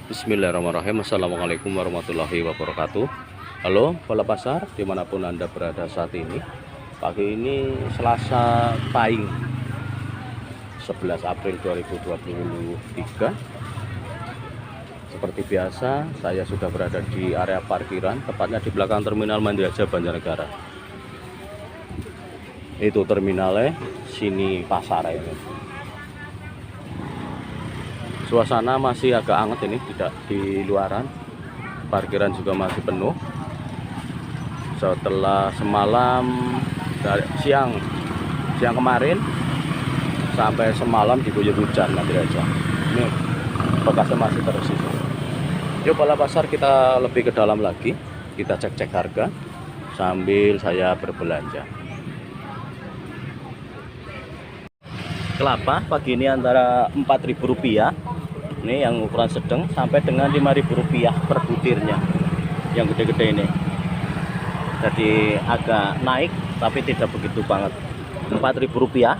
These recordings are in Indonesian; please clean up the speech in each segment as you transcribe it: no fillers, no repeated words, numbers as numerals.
Bismillahirrahmanirrahim. Assalamualaikum warahmatullahi wabarakatuh. Halo Bala Pasar, dimanapun Anda berada saat ini. Pagi ini Selasa Pahing 11 April 2023. Seperti biasa, saya sudah berada di area parkiran, tepatnya di belakang Terminal Mandiaja Banjarnegara. Itu terminalnya, sini pasar ini. Suasana masih agak hangat ini, tidak di luaran. Parkiran juga masih penuh. Setelah semalam dari siang kemarin sampai semalam diguyur hujan aja. Ini bekasnya masih tersisa. Yuk Bala Pasar, kita lebih ke dalam lagi. Kita cek-cek harga sambil saya berbelanja. Kelapa pagi ini antara Rp4.000 ini yang ukuran sedang sampai dengan Rp5.000 per butirnya, yang gede-gede ini. Jadi agak naik tapi tidak begitu banget. Rp4.000,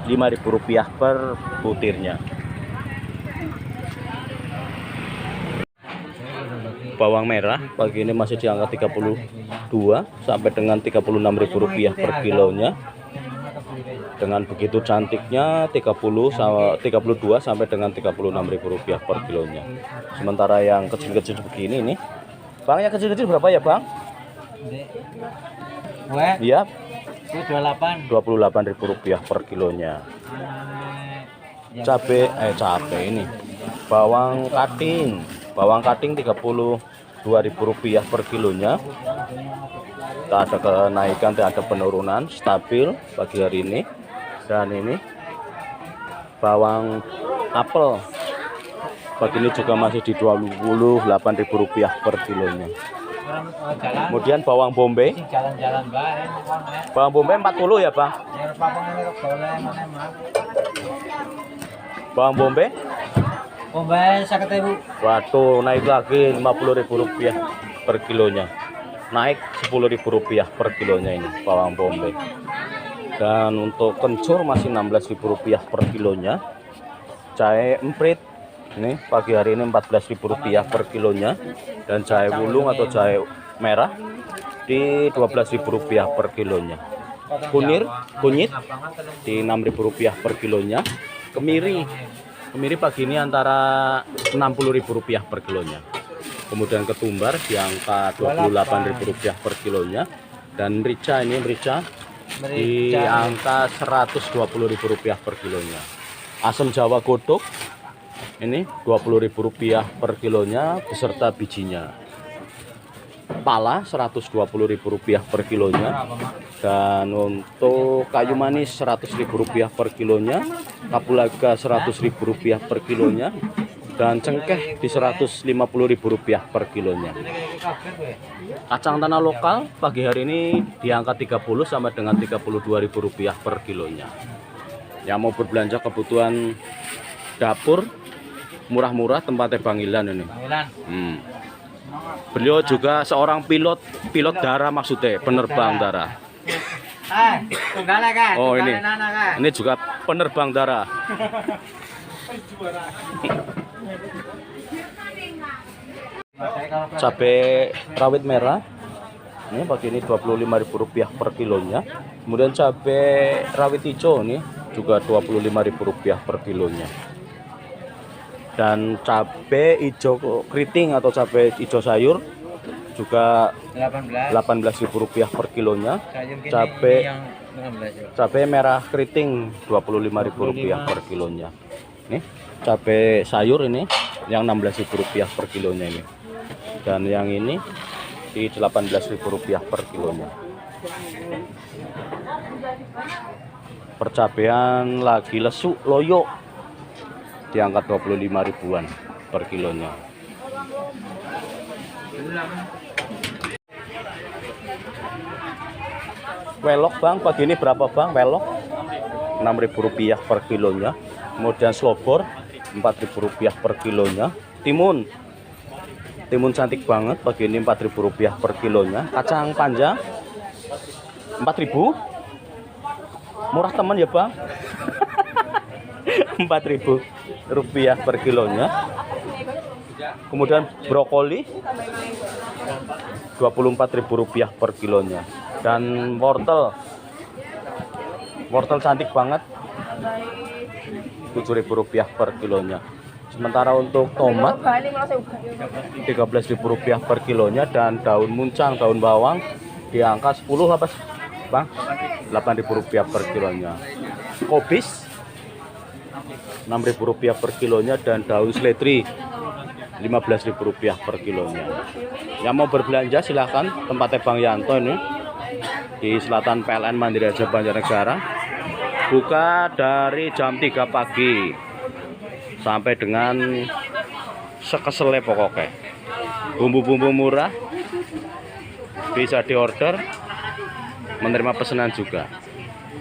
Rp5.000 per butirnya. Bawang merah pagi ini masih di angka 32 sampai dengan Rp36.000 per kilonya. Dengan begitu cantiknya 32 sampai dengan Rp36.000 per kilonya. Sementara yang kecil-kecil begini nih, Bang, yang kecil-kecil berapa ya, Bang? Iya, Rp28.000 per kilonya. Cabe ini bawang kating Rp32.000 per kilonya. Tak ada kenaikan, tak ada penurunan, stabil pagi hari ini. Dan ini bawang apel pagi ini juga masih di Rp28.000 per kilonya. Kemudian bawang bombay 40 ya, Bang? Bawang bombay 50.000. waduh, naik lagi Rp50.000 per kilonya. Naik Rp10.000 per kilonya ini bawang bombay. Dan untuk kencur masih Rp16.000 per kilonya. Jahe emprit ini pagi hari ini Rp14.000 per kilonya. Dan jahe wulung atau jahe merah di Rp12.000 per kilonya. Kunyit di Rp6.000 per kilonya. Kemiri pagi ini antara Rp60.000 per kilonya. Kemudian ketumbar di angka Rp28.000 per kilonya. Dan merica di angka Rp120.000 per kilonya. Asam Jawa godok ini Rp20.000 per kilonya beserta bijinya. Pala Rp120.000 per kilonya. Dan untuk kayu manis Rp100.000 per kilonya. Kapulaga Rp100.000 per kilonya. Dan cengkeh di Rp150.000 per kilonya. Kacang tanah lokal pagi hari ini di angka 30 sampai dengan Rp32.000 per kilonya. Yang mau berbelanja kebutuhan dapur murah-murah, tempatnya Bang Ilan ini. Beliau juga seorang pilot darah, maksudnya penerbang darah. Oh, ini juga penerbang darah. Cabai rawit merah ini pagi ini Rp25.000 per kilonya. Kemudian cabai rawit hijau ini juga Rp25.000 per kilonya. Dan cabai hijau keriting atau cabai hijau sayur juga Rp18.000 per kilonya. Cabai merah keriting Rp25.000 per kilonya. Nih, cabai sayur ini yang Rp16.000 per kilonya ini. Dan yang ini di Rp18.000 per kilonya. Percabean lagi lesu loyo di angka 25.000-an per kilonya. Welok, Bang, pagi ini berapa, Bang? Welok Rp6.000 per kilonya. Kemudian slobor Rp4.000 per kilonya. Timun cantik banget pagi ini Rp4.000 per kilonya. Kacang panjang Rp4.000. Murah teman ya, Bang. Rp4.000 per kilonya. Kemudian brokoli Rp24.000 per kilonya. Dan wortel cantik banget Rp7.000 per kilonya. Sementara untuk tomat Rp13.000 per kilonya. Dan daun muncang, daun bawang di angka 10 apa Bang? Rp8.000 per kilonya. Kobis Rp6.000 per kilonya. Dan daun seledri Rp15.000 per kilonya. Yang mau berbelanja silahkan tempatnya Bang Yanto ini di Selatan PLN Mandiri Harja Banjarnegara. Buka dari jam 3 pagi sampai dengan sekesele pokoknya. Bumbu-bumbu murah bisa diorder, menerima pesanan juga.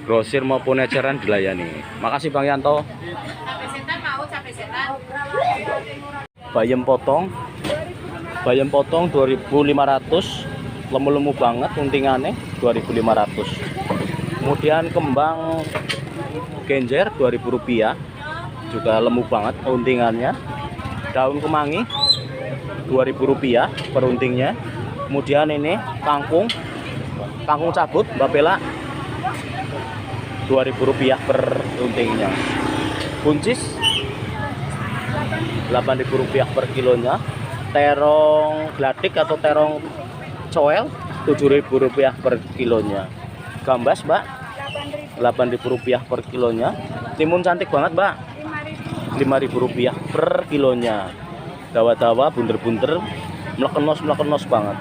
Grosir maupun eceran dilayani. Makasih Bang Yanto. Bayam potong Rp2.500, lemu-lemu banget untingannya Rp2.500. Kemudian kembang genjer Rp2.000, juga lemu banget untingannya. Daun kemangi Rp2.000 per untingnya. Kemudian ini kangkung cabut Mbak Bella Rp2.000 per untingnya. Buncis Rp8.000 per kilonya. Terong gladik atau terong coel Rp7.000 per kilonya. Gambas Mbak Rp8.000 per kilonya. Timun cantik banget Mbak Rp5.000 per kilonya. Dawa-dawa bunder-bunder melekenos banget.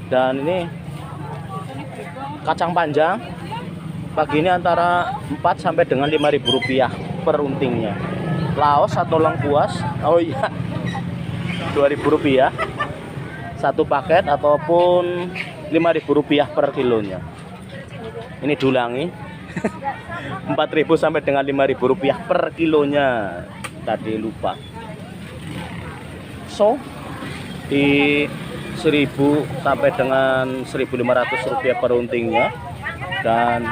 Dan ini kacang panjang pagi ini antara 4 sampai dengan Rp5.000 per untingnya. Laos atau lengkuas, oh iya, Rp2.000 satu paket ataupun Rp5.000 per kilonya. Ini dulangi Rp4.000 sampai dengan Rp5.000 per kilonya. Tadi lupa. So di 1.000 sampai dengan Rp1.500 per untingnya. Dan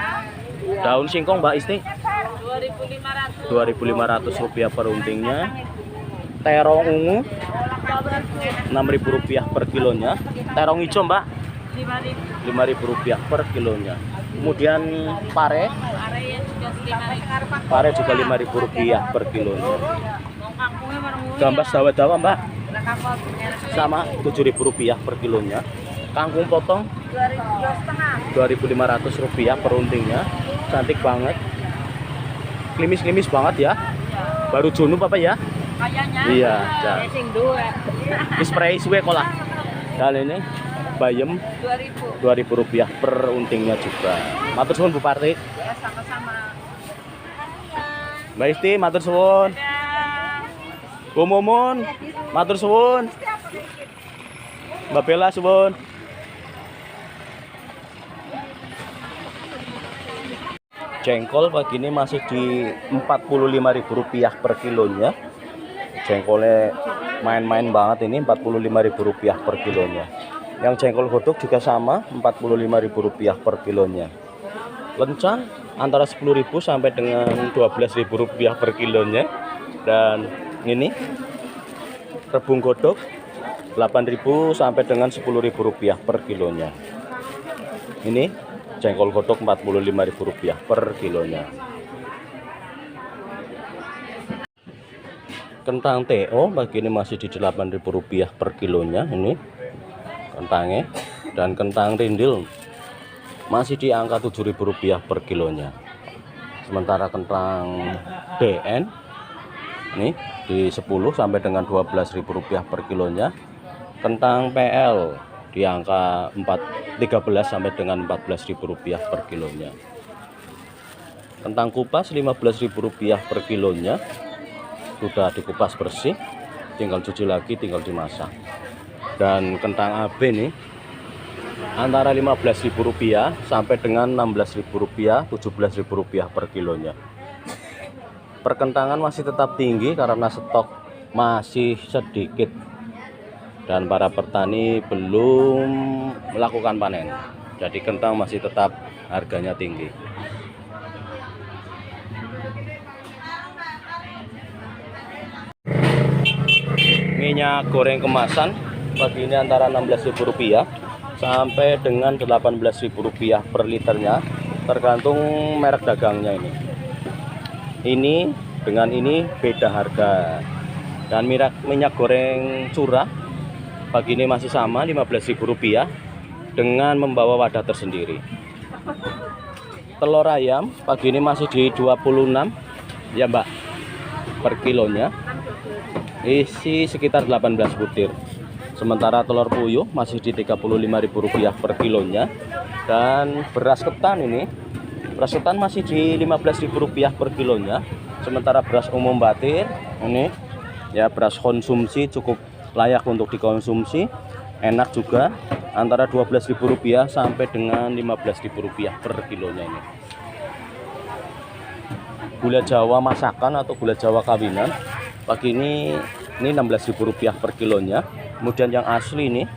daun singkong Mbak Isti Rp2.500 per untingnya. Terong ungu Rp6.000 per kilonya. Terong hijau Mbak Rp5.000 per kilonya. Kemudian pare juga Rp5.000 per kilonya. Gambas dawa-dawa Mbak sama Rp7.000 per kilonya. Kangkung potong Rp2.500 per untingnya. Cantik banget, klimis banget ya. Baru junub apa ya? Iya, spray suwe kolah. Dan ini bayam Rp2.000 per untingnya juga. Matur suwun Bu Parti. Ya, sama-sama. Mbak Isti, matur suwun. Bu Mumun, matur suwun. Mbak Bella suwun. Jengkol pagi ini masih di Rp45.000 per kilonya. Jengkolnya main-main banget ini, Rp45.000 per kilonya. Yang jengkol godok juga sama, Rp45.000 per kilonya. Lencang antara Rp10.000 sampai dengan Rp12.000 per kilonya. Dan ini rebung godok Rp8.000 sampai dengan Rp10.000 per kilonya. Ini jengkol godok Rp45.000 per kilonya. Kentang TO pagi ini masih di Rp8.000 per kilonya ini kentangnya. Dan kentang rindil masih di angka Rp7.000 per kilonya. Sementara kentang DN ini di 10 sampai dengan Rp12.000 per kilonya. Kentang PL di angka 13 sampai dengan Rp14.000 per kilonya. Kentang kupas Rp15.000 per kilonya. Sudah dikupas bersih, tinggal cuci lagi, tinggal dimasak. Dan kentang AB nih antara Rp15.000 sampai dengan Rp16.000, Rp17.000 per kilonya. Perkentangan masih tetap tinggi karena stok masih sedikit dan para petani belum melakukan panen. Jadi kentang masih tetap harganya tinggi. minyak goreng kemasan pagi ini antara Rp16.000 sampai dengan Rp18.000 per liternya, tergantung merek dagangnya ini. Ini dengan ini beda harga. Dan minyak goreng curah pagi ini masih sama Rp15.000 dengan membawa wadah tersendiri. Telur ayam pagi ini masih di 26 ya Mbak per kilonya, isi sekitar 18 butir. Sementara telur puyuh masih di Rp35.000 per kilonya. Dan beras ketan masih di Rp15.000 per kilonya. Sementara beras umum batir ini ya, beras konsumsi cukup layak untuk dikonsumsi, enak juga, antara Rp12.000 sampai dengan Rp15.000 per kilonya ini. Gula Jawa masakan atau gula Jawa kawinan pagi ini Rp16.000 per kilonya. Kemudian yang asli ini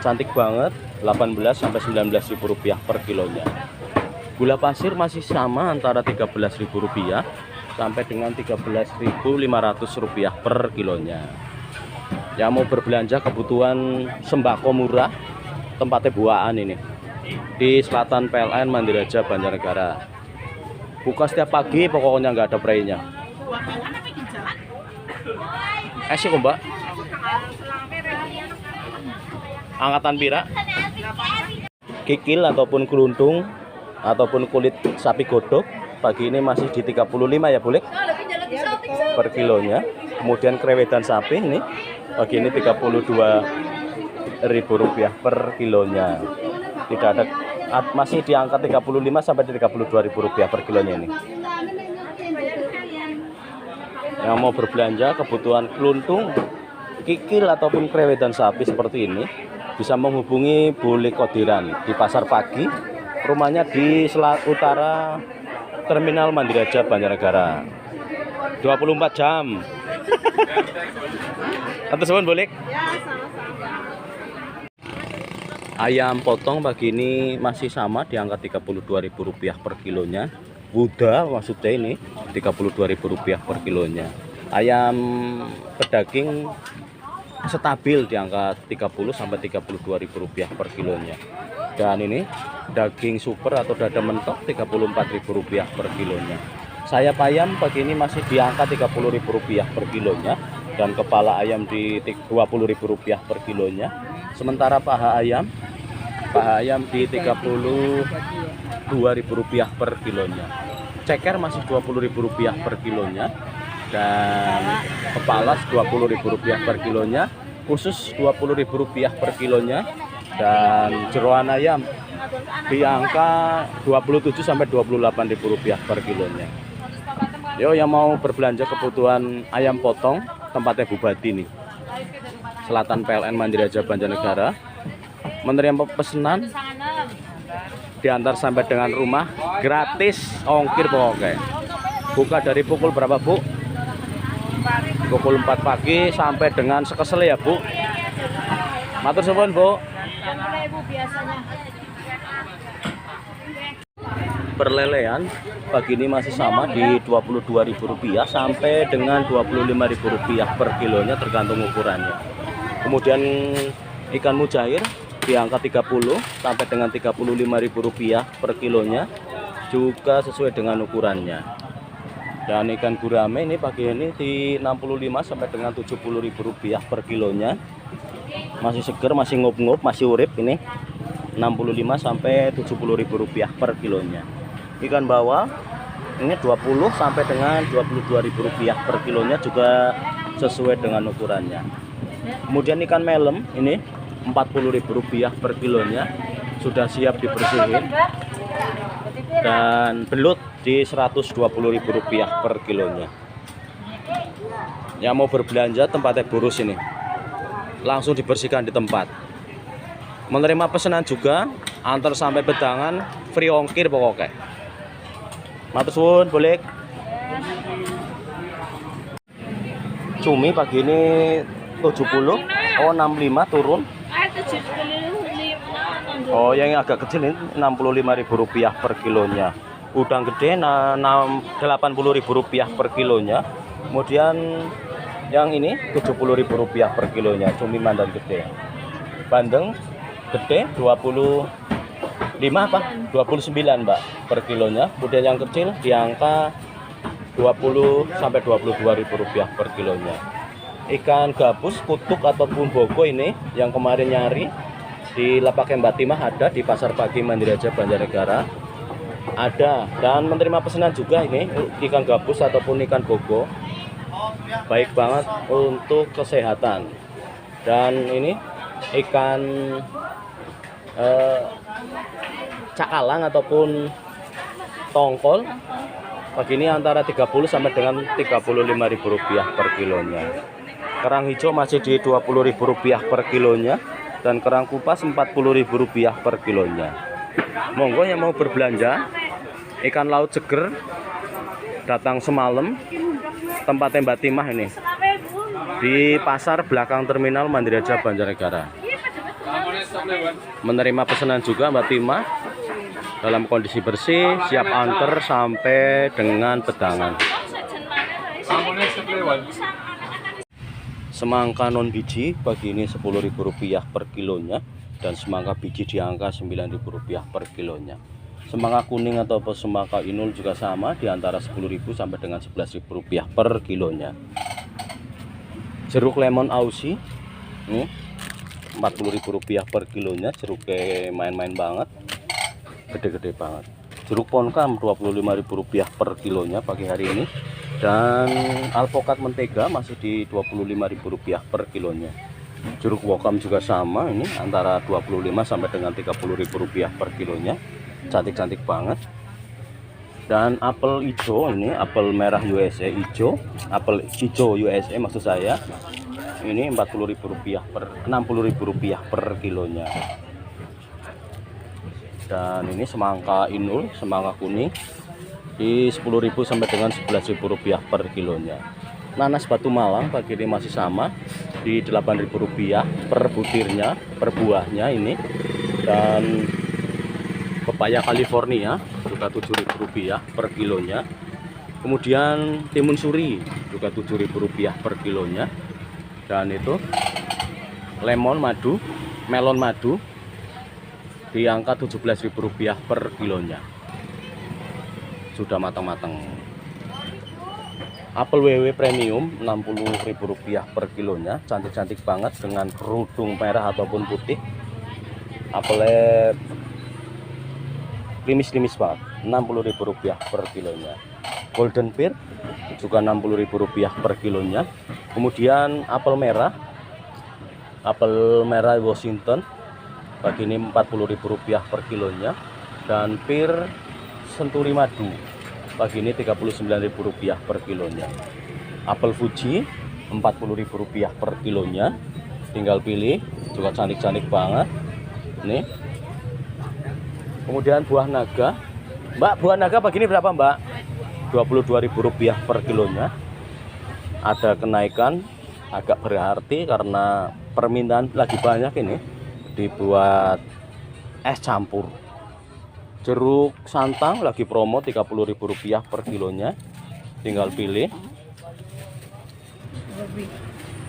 cantik banget, Rp18 sampai Rp19.000 per kilonya. Gula pasir masih sama antara Rp13.000 sampai dengan Rp13.500 per kilonya. Yang mau berbelanja kebutuhan sembako murah, tempatnya buaan ini di Selatan PLN Mandiraja Banjarnegara. Buka setiap pagi, pokoknya nggak ada prainya. Sih Mbak, angkatan pira? Kikil ataupun keluntung ataupun kulit sapi godok pagi ini masih di 35 ya Bulik per kilonya. Kemudian krewetan sapi ini pagi ini Rp32.000 per kilonya. Tidak ada, masih di angka 35 sampai Rp32.000 per kilonya ini. Yang mau berbelanja kebutuhan keluntung, kikil ataupun krewetan sapi seperti ini bisa menghubungi Bulik Kodiran di Pasar Pagi. Rumahnya di utara Terminal Mandiraja Banjarnegara. 24 jam. Atas suwun Bulik. Ayam potong pagi ini masih sama di angka Rp32.000 per kilonya. Buddha maksudnya ini Rp32.000 per kilonya. Ayam pedaging stabil di angka 30 sampai Rp32.000 per kilonya. Dan ini daging super atau dada mentok Rp34.000 per kilonya. Sayap ayam pagi ini masih di angka Rp30.000 per kilonya, dan kepala ayam di Rp20.000 per kilonya. Sementara paha ayam di Rp32.000 per kilonya. Ceker masih Rp20.000 per kilonya, dan kepala Rp20.000 per kilonya, khusus Rp20.000 per kilonya, dan jeroan ayam di angka Rp27 sampai Rp28.000 per kilonya. Yo, yang mau berbelanja kebutuhan ayam potong, tempatnya Bupati nih, Selatan PLN Mandiraja Banjarnegara. Menerima pesanan diantar sampai dengan rumah, gratis ongkir pokoknya. Buka dari pukul berapa Bu? Pukul 4 pagi sampai dengan sekesel ya Bu. Matur suwun Bu. Perlelean pagi ini masih sama di Rp22.000 sampai dengan Rp25.000 per kilonya, tergantung ukurannya. Kemudian ikan mujair di angka 30 sampai dengan Rp35.000 per kilonya, juga sesuai dengan ukurannya. Dan ikan gurame ini pagi ini di 65 sampai dengan Rp70.000 per kilonya. Masih seger, masih ngup-ngup, masih urip ini. 65 sampai Rp70.000 per kilonya. Ikan bawal ini 20 sampai dengan Rp22.000 per kilonya, juga sesuai dengan ukurannya. Kemudian ikan melem ini Rp40.000 per kilonya, sudah siap dibersihin. Dan belut di Rp120.000 per kilonya. Yang mau berbelanja tempatnya Burus ini, langsung dibersihkan di tempat. Menerima pesanan juga, antar sampai bedangan, free ongkir pokoknya. Matur suwun, Bulik. Cumi pagi ini 70, 65 turun. Oh, yang agak kecil ini Rp65.000 per kilonya. Udang gede Rp80.000 per kilonya. Kemudian Yang ini Rp70.000 per kilonya, cumi bandeng gede. Bandeng gede 25 apa? 29 Mbak per kilonya. Kemudian yang kecil di angka 20 sampai Rp22.000 per kilonya. Ikan gabus, kutuk ataupun bogo ini yang kemarin nyari di lapaknya Mbak Timah ada di Pasar Pagi Mandiraja Banjarnegara. Ada, dan menerima pesanan juga ini ikan gabus ataupun ikan bogo. Baik banget untuk kesehatan. Dan ini ikan cakalang ataupun tongkol pagi ini antara 30 sampai dengan Rp35.000 per kilonya. Kerang hijau masih di Rp20.000 per kilonya, dan kerang kupas Rp40.000 per kilonya. Monggo yang mau berbelanja ikan laut seger datang semalam tempatnya Mbak Timah ini di pasar belakang terminal Mandiraja Banjarnegara. Menerima pesanan juga Mbak Timah dalam kondisi bersih, siap antar sampai dengan pedangan. Semangka non biji pagi ini Rp10.000 per kilonya, dan semangka biji di angka Rp9.000 per kilonya. Semangka kuning atau semangka inul juga sama di antara Rp10.000 sampai dengan Rp11.000 per kilonya. Jeruk lemon Aussie Rp40.000 per kilonya, jeruknya main-main banget, gede-gede banget. Jeruk ponkam Rp25.000 per kilonya pagi hari ini, dan alpokat mentega masih di Rp25.000 per kilonya. Jeruk wokam juga sama, ini antara 25 sampai dengan Rp30.000 per kilonya, cantik-cantik banget. Dan apel hijau ini, apel merah USA hijau, apel hijau USA maksud saya, ini Rp60.000 per kilonya. Dan ini semangka inul, semangka kuning di Rp10.000 sampai dengan Rp11.000 per kilonya. Nanas batu malang pagi ini masih sama di Rp8.000 per butirnya, per buahnya ini. Dan pepaya California juga Rp7.000 per kilonya. Kemudian timun suri juga Rp7.000 per kilonya. Dan itu melon madu di angka Rp17.000 per kilonya, sudah matang-matang. Apel WW premium Rp60.000 per kilonya, cantik-cantik banget dengan kerudung merah ataupun putih. Apelnya limis-limis banget, Rp60.000 per kilonya. Golden pear juga Rp60.000 per kilonya. Kemudian apel merah Washington pagi ini Rp40.000 per kilonya. Dan pir senturi madu pagi ini Rp39.000 per kilonya. Apel Fuji Rp40.000 per kilonya, tinggal pilih, juga cantik-cantik banget nih. Kemudian buah naga, Mbak, buah naga pagi ini berapa Mbak? Rp22.000 per kilonya. Ada kenaikan agak berarti karena permintaan lagi banyak ini dibuat es campur. Jeruk santang lagi promo Rp30.000 per kilonya, tinggal pilih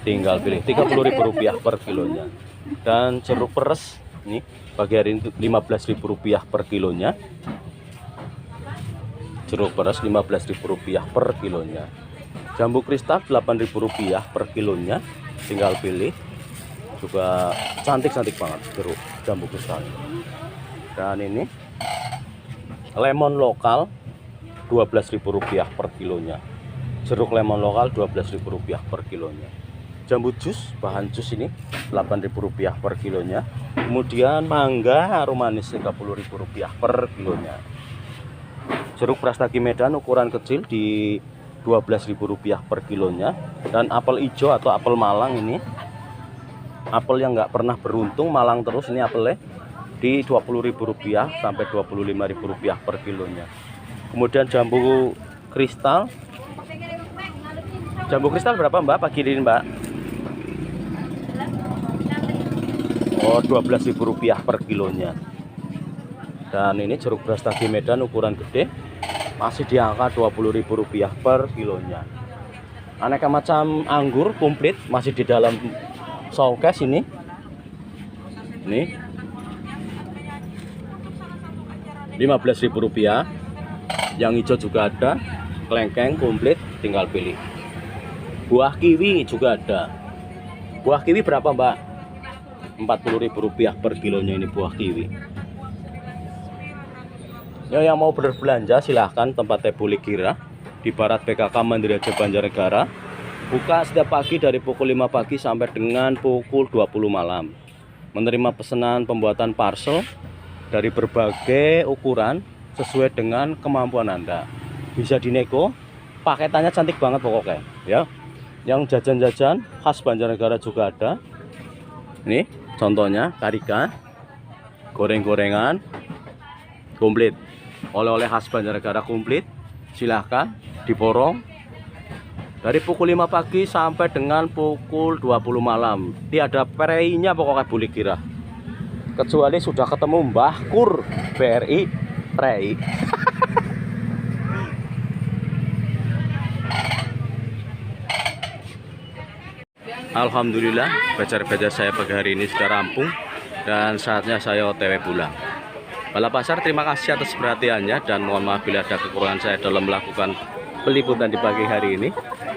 Rp30.000 per kilonya. Dan jeruk peres nih pagi hari ini Rp15.000 per kilonya. Jeruk peres Rp15.000 per kilonya. Jambu kristal Rp8.000 per kilonya, tinggal pilih. Juga cantik-cantik banget jeruk jambu kristal. Dan ini lemon lokal Rp12.000 per kilonya. Jeruk lemon lokal Rp12.000 per kilonya. Jambu jus, bahan jus ini Rp8.000 per kilonya. Kemudian mangga harum manis Rp30.000 per kilonya. Jeruk prastagi Medan ukuran kecil di Rp12.000 per kilonya. Dan apel hijau atau apel Malang ini, apel yang nggak pernah beruntung, Malang terus, ini apelnya di Rp20.000 sampai Rp25.000 per kilonya. Kemudian jambu kristal berapa Mbak pagi ini Mbak? Oh, Rp12.000 per kilonya. Dan ini jeruk prastagi Medan ukuran gede masih di angka Rp20.000 per kilonya. Aneka macam anggur komplit masih di dalam showcase ini. Nih. Rp15.000. Yang hijau juga ada, kelengkeng komplit, tinggal pilih. Buah kiwi juga ada. Buah kiwi berapa, Mbak? Rp40.000 per kilonya ini buah kiwi. Ya, yang mau berbelanja silahkan tempatnya Bulik Kira di Barat PKK Mandiri Aceh Banjarnegara. Buka setiap pagi dari pukul 5 pagi sampai dengan pukul 20 malam. Menerima pesanan pembuatan parcel dari berbagai ukuran sesuai dengan kemampuan Anda. Bisa dinego, paketannya cantik banget pokoknya ya. Yang jajan-jajan khas Banjarnegara juga ada. Nih contohnya karika, goreng-gorengan komplit, oleh-oleh khas Banjarnegara komplit. Silahkan diborong dari pukul 5 pagi sampai dengan pukul 20 malam. Tiada perainya pokoknya Bulik Kira. Kecuali sudah ketemu Mbah Kur BRI Prei. Alhamdulillah, bacar-bacar saya pagi hari ini sudah rampung dan saatnya saya OTW pulang. Balap Pasar, terima kasih atas perhatiannya dan mohon maaf bila ada kekurangan saya dalam melakukan peliputan di pagi hari ini.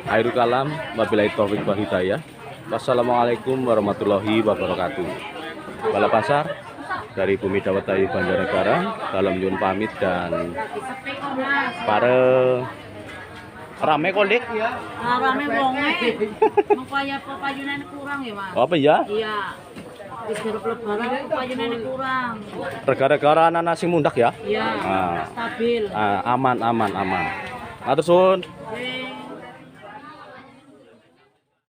Akhirul kalam, wabillahi taufiq wal hidayah. Wassalamualaikum warahmatullahi wabarakatuh. Balap Pasar dari Bumi Dawet Ayu Banjarnegara, dalam nyun pamit dan para rame kok, Dik? Rame wonge. Mengkaya pepayunan kurang ya, Mas. Apa ya? Iya. Wis garap lebaran pepayunan kurang. Gara-gara anak nasi mundak ya? Iya. Ah. Stabil. Aman. Atur sun.